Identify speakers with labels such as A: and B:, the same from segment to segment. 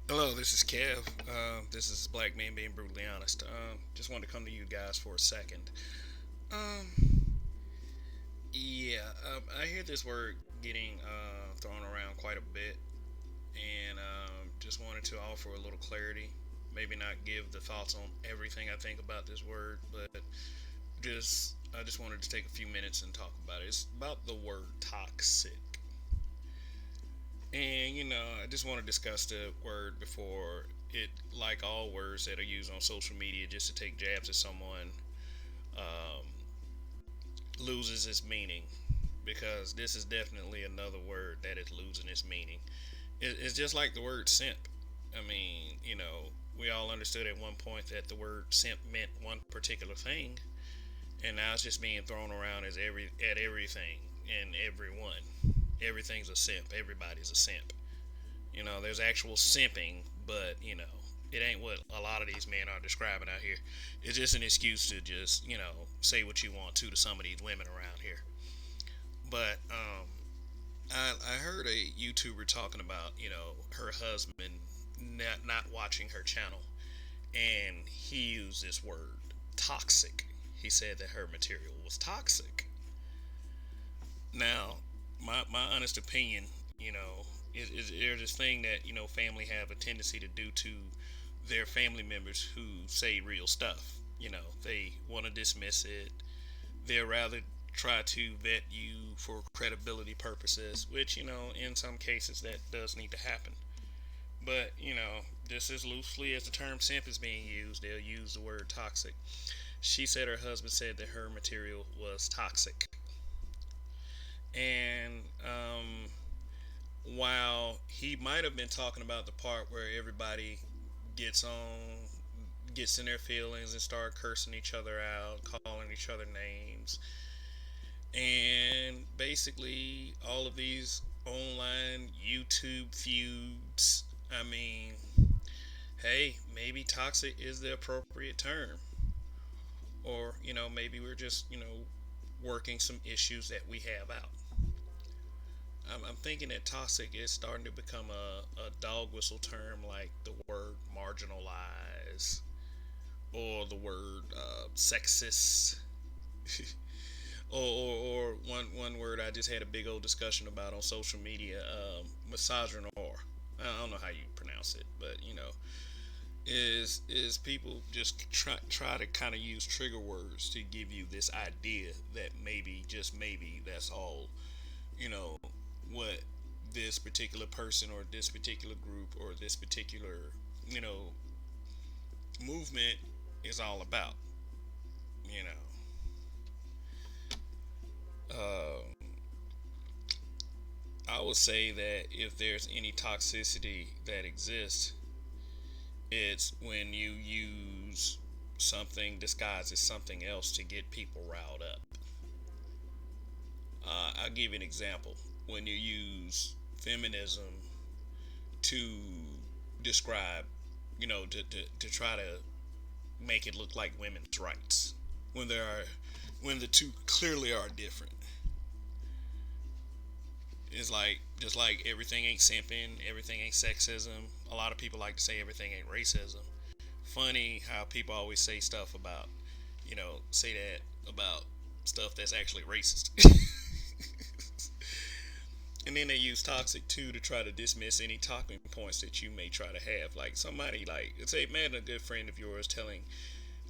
A: Hello, this is Kev. This is Black Man being brutally honest. Just wanted to come to you guys for a second. Um, yeah, I hear this word getting thrown around quite a bit, and just wanted to offer a little clarity. Maybe not give the thoughts on everything I think about this word, but I just wanted to take a few minutes and talk about it. It's about the word toxic. And I just want to discuss the word before it, like all words that are used on social media, just to take jabs at someone, um, loses its meaning. Because this is definitely another word that is losing its meaning. It's just like the word simp. I mean, we all understood at one point that the word simp meant one particular thing, and now it's just being thrown around as everything and everyone. Everything's a simp. Everybody's a simp. There's actual simping, but it ain't what a lot of these men are describing out here. It's just an excuse to just say what you want to some of these women around here. But I heard a YouTuber talking about her husband not watching her channel, and he used this word toxic. He said that her material was toxic. Now, my honest opinion, there's this thing that family have a tendency to do to their family members who say real stuff. They want to dismiss it. They'll rather try to vet you for credibility purposes, which in some cases that does need to happen. But just as loosely as the term simp is being used, they'll use the word toxic. She said her husband said that her material was toxic. And while he might have been talking about the part where everybody gets on gets in their feelings and start cursing each other out, calling each other names, and basically all of these online YouTube feuds. I mean, hey, maybe toxic is the appropriate term, or maybe we're just working some issues that we have out. I'm thinking that toxic is starting to become a dog whistle term like the word marginalize or the word sexist. Or one word I just had a big old discussion about on social media, misogynoir. I don't know how you pronounce it, but is people just try to kind of use trigger words to give you this idea that maybe, just maybe, that's all you know what this particular person or this particular group or this particular you know movement is all about. You know, I would say that if there's any toxicity that exists, it's when you use something disguised as something else to get people riled up. I'll give you an example. When you use feminism to describe, to try to make it look like women's rights, when there are, when the two clearly are different. It's like, just like everything ain't simping, everything ain't sexism. A lot of people like to say everything ain't racism. Funny how people always say stuff about, say that about stuff that's actually racist. And then they use toxic too to try to dismiss any talking points that you may try to have. Like somebody, like, say, imagine a good friend of yours telling,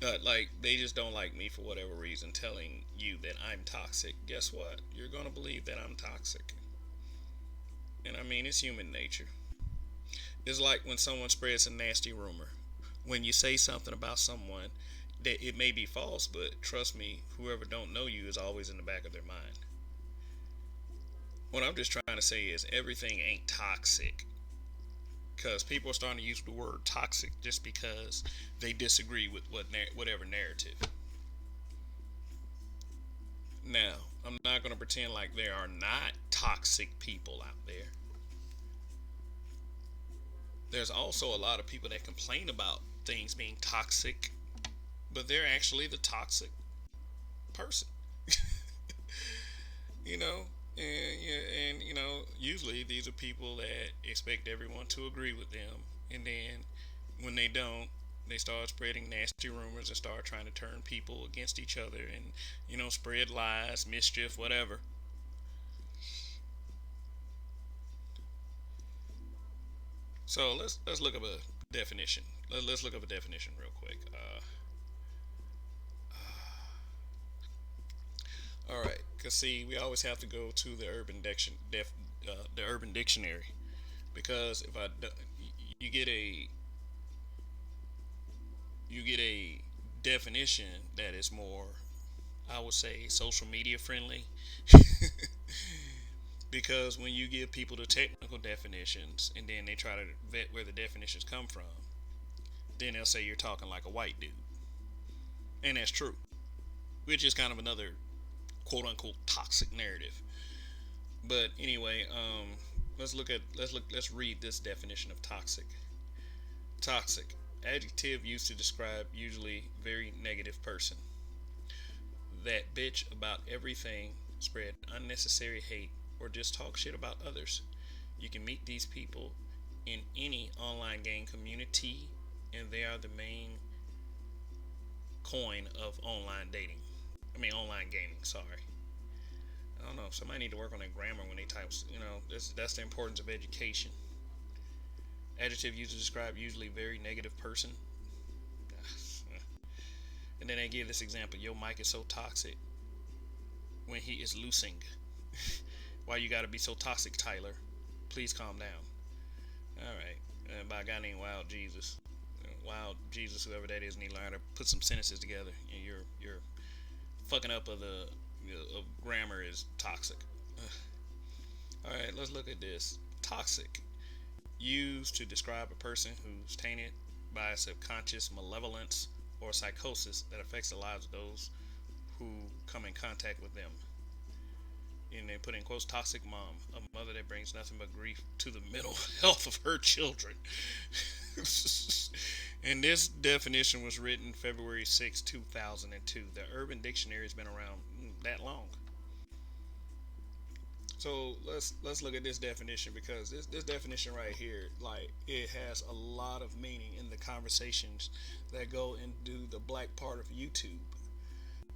A: like, they just don't like me for whatever reason, telling you that I'm toxic. Guess what? You're gonna believe that I'm toxic. And I mean, it's human nature. It's like when someone spreads a nasty rumor. When you say something about someone that it may be false, but trust me, whoever don't know you is always in the back of their mind. What I'm just trying to say is everything ain't toxic, because people are starting to use the word toxic just because they disagree with whatever narrative. Now, I'm not going to pretend like there are not toxic people out there. There's also a lot of people that complain about things being toxic, but they're actually the toxic person. you know, and usually these are people that expect everyone to agree with them, and then when they don't, they start spreading nasty rumors and start trying to turn people against each other and spread lies, mischief, whatever. So let's look up a definition. Let's look up a definition real quick. All right, cause see, we always have to go to the the Urban Dictionary, because if you get a you get a definition that is more, I would say, social media friendly. Because when you give people the technical definitions and then they try to vet where the definitions come from, then they'll say you're talking like a white dude, and that's true, which is kind of another quote unquote toxic narrative. But anyway, let's read this definition of toxic. Toxic, adjective used to describe usually very negative person. That bitch about everything, spread unnecessary hate, or just talk shit about others. You can meet these people in any online game community, and they are the main coin of online dating. I mean, online gaming. Sorry. I don't know. Somebody need to work on their grammar when they type. That's the importance of education. Adjective used to describe usually very negative person. And then they give this example: Your mic is so toxic when he is loosing. Why you gotta be so toxic, Tyler? Please calm down. All right. By a guy named Wild Jesus. Wild Jesus, whoever that is, need to learn to put some sentences together. And your fucking up of the of grammar is toxic. All right, let's look at this. Toxic, used to describe a person who's tainted by a subconscious malevolence or psychosis that affects the lives of those who come in contact with them. And they put in quotes, toxic mom, a mother that brings nothing but grief to the mental health of her children. And this definition was written February 6, 2002. The Urban Dictionary has been around that long. So let's look at this definition, because this definition right here, like, it has a lot of meaning in the conversations that go into the black part of YouTube.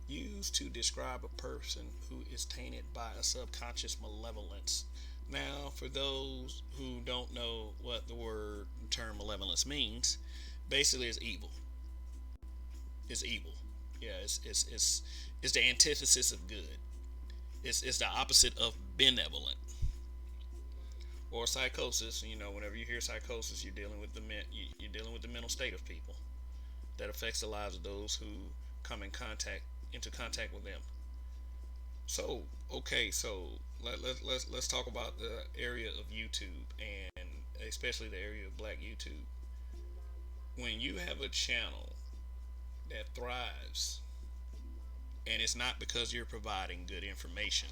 A: Used to describe a person who is tainted by a subconscious malevolence. Now, for those who don't know what the word term malevolence means, basically it's evil. It's evil. Yeah, it's the antithesis of good. It's the opposite of benevolent. Or psychosis. Whenever you hear psychosis, you're dealing with the mental state of people that affects the lives of those who come into contact with them. So, okay, so let's talk about the area of YouTube, and especially the area of black YouTube. When you have a channel that thrives, and it's not because you're providing good information,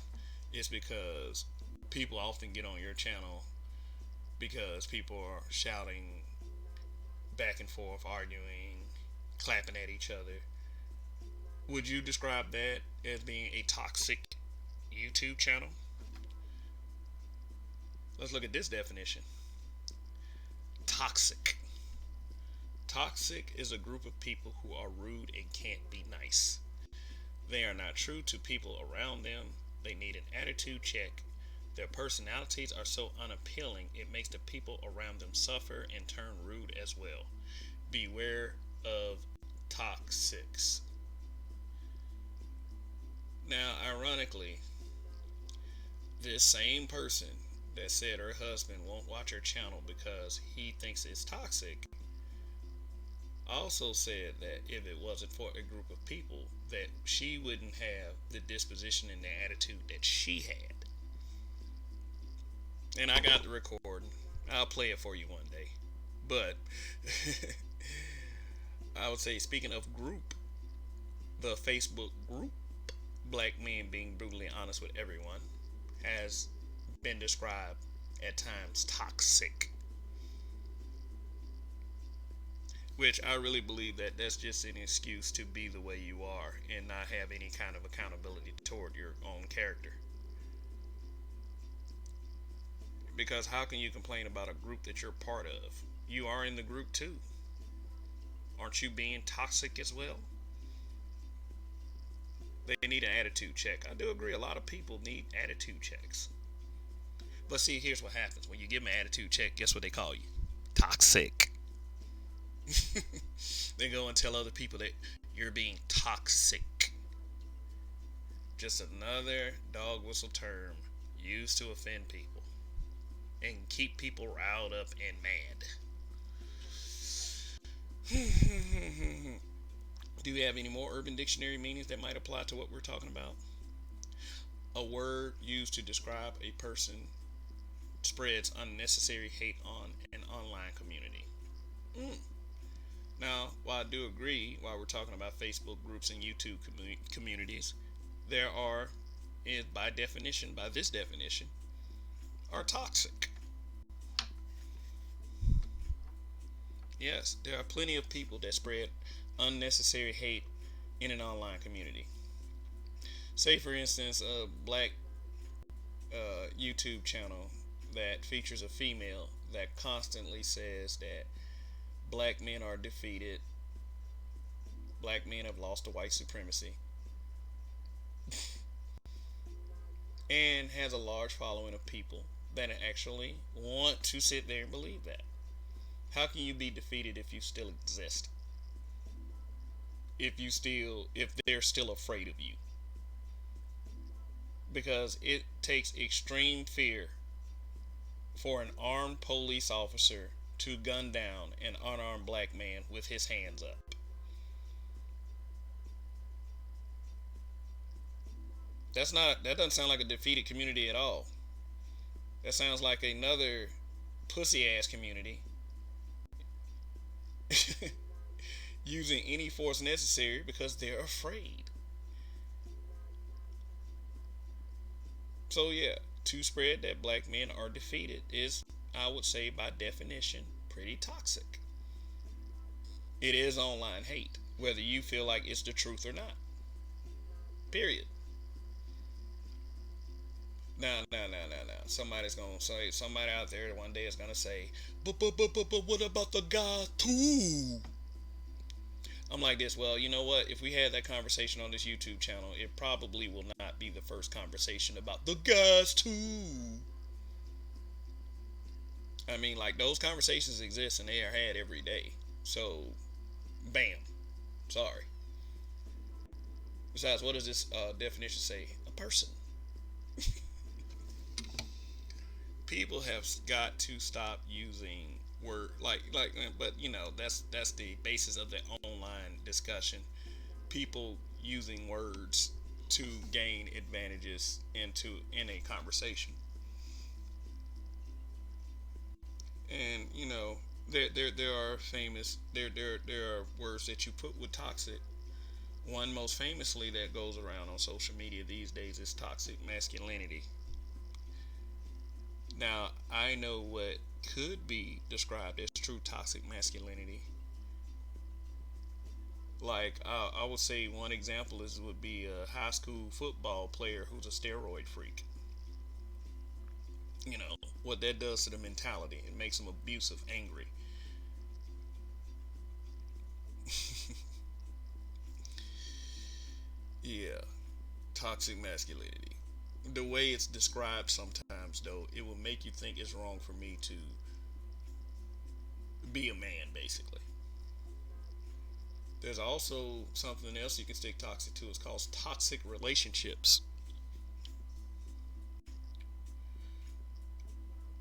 A: it's because people often get on your channel because people are shouting back and forth, arguing, clapping at each other. Would you describe that as being a toxic YouTube channel? Let's look at this definition. Toxic. Toxic is a group of people who are rude and can't be nice. They are not true to people around them. They need an attitude check. Their personalities are so unappealing, it makes the people around them suffer and turn rude as well. Beware of toxics. Now, ironically, this same person that said her husband won't watch her channel because he thinks it's toxic also said that if it wasn't for a group of people, that she wouldn't have the disposition and the attitude that she had. And I got the recording. I'll play it for you one day. But I would say, speaking of group, the Facebook group Black Men Being Brutally Honest with Everyone has been described at times toxic, which I really believe that that's just an excuse to be the way you are and not have any kind of accountability toward your own character. Because how can you complain about a group that you're part of? You are in the group too. Aren't you being toxic as well? They need an attitude check. I do agree. A lot of people need attitude checks. But see, here's what happens when you give them an attitude check. Guess what they call you? Toxic. They go and tell other people that you're being toxic. Just another dog whistle term used to offend people and keep people riled up and mad. Do you have any more Urban Dictionary meanings that might apply to what we're talking about? A word used to describe a person spreads unnecessary hate on an online community. Mm. Now, while I do agree, while we're talking about Facebook groups and YouTube communities, there are, by definition, by this definition, are toxic. Yes, there are plenty of people that spread unnecessary hate in an online community. Say, for instance, a black YouTube channel that features a female that constantly says that black men are defeated, black men have lost to white supremacy, and has a large following of people that actually want to sit there and believe that. How can you be defeated if you still exist? If they're still afraid of you? Because it takes extreme fear for an armed police officer to gun down an unarmed black man with his hands up. That doesn't sound like a defeated community at all. That sounds like another pussy ass community using any force necessary because they're afraid. So yeah, to spread that black men are defeated is, I would say, by definition, pretty toxic. It is online hate, whether you feel like it's the truth or not. Period. Now. Somebody's gonna say, somebody out there one day is gonna say, but what about the guy too? I'm like this. Well, you know what? If we had that conversation on this YouTube channel, it probably will not be the first conversation about the guys too. I mean, like, those conversations exist and they are had every day. So, bam. Sorry. Besides, what does this definition say? A person. People have got to stop using word but that's the basis of the online discussion. People using words to gain advantages in a conversation. And there are famous there are words that you put with toxic. One most famously that goes around on social media these days is toxic masculinity. Now, I know what could be described as true toxic masculinity. Like, I would say one example would be a high school football player who's a steroid freak. What that does to the mentality. It makes them abusive, angry. Yeah, toxic masculinity. The way it's described sometimes, though, it will make you think it's wrong for me to be a man, basically. There's also something else you can stick toxic to. It's called toxic relationships.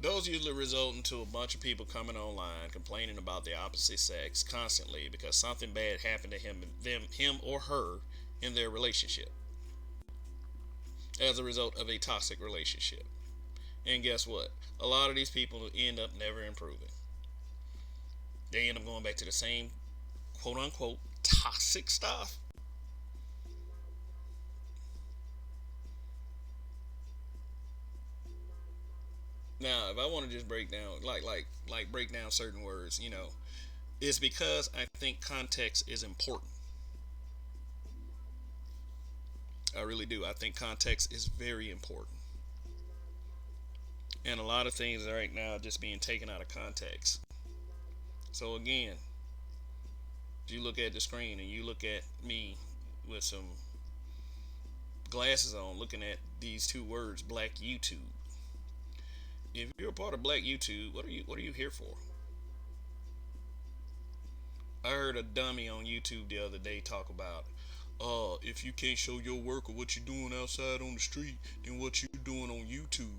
A: Those usually result into a bunch of people coming online complaining about the opposite sex constantly because something bad happened to him or her in their relationship as a result of a toxic relationship. And guess what? A lot of these people end up never improving. They end up going back to the same quote unquote toxic stuff. Now, if I want to just break down break down certain words, it's because I think context is important. I really do. I think context is very important. And a lot of things right now are just being taken out of context. So again, if you look at the screen and you look at me with some glasses on, looking at these two words, Black YouTube. If you're a part of Black YouTube, what are you here for? I heard a dummy on YouTube the other day talk about, if you can't show your work or what you're doing outside on the street, then what you doing on YouTube?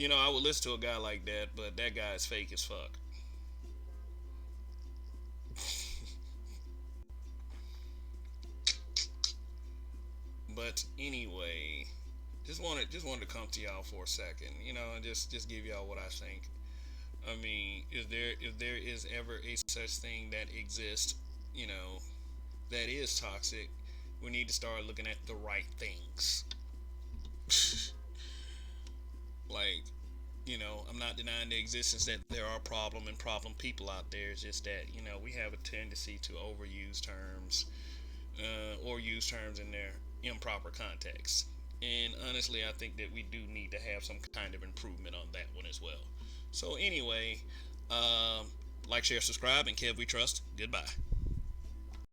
A: I would listen to a guy like that, but that guy is fake as fuck. But anyway, just wanted to come to y'all for a second, and just give y'all what I think. I mean, if there is ever a such thing that exists, you know, that is toxic, we need to start looking at the right things. Like, I'm not denying the existence that there are problem people out there. It's just that we have a tendency to overuse terms, or use terms in their improper context. And honestly, I think that we do need to have some kind of improvement on that one as well. So anyway, like, share, subscribe, and Kev, we trust. Goodbye.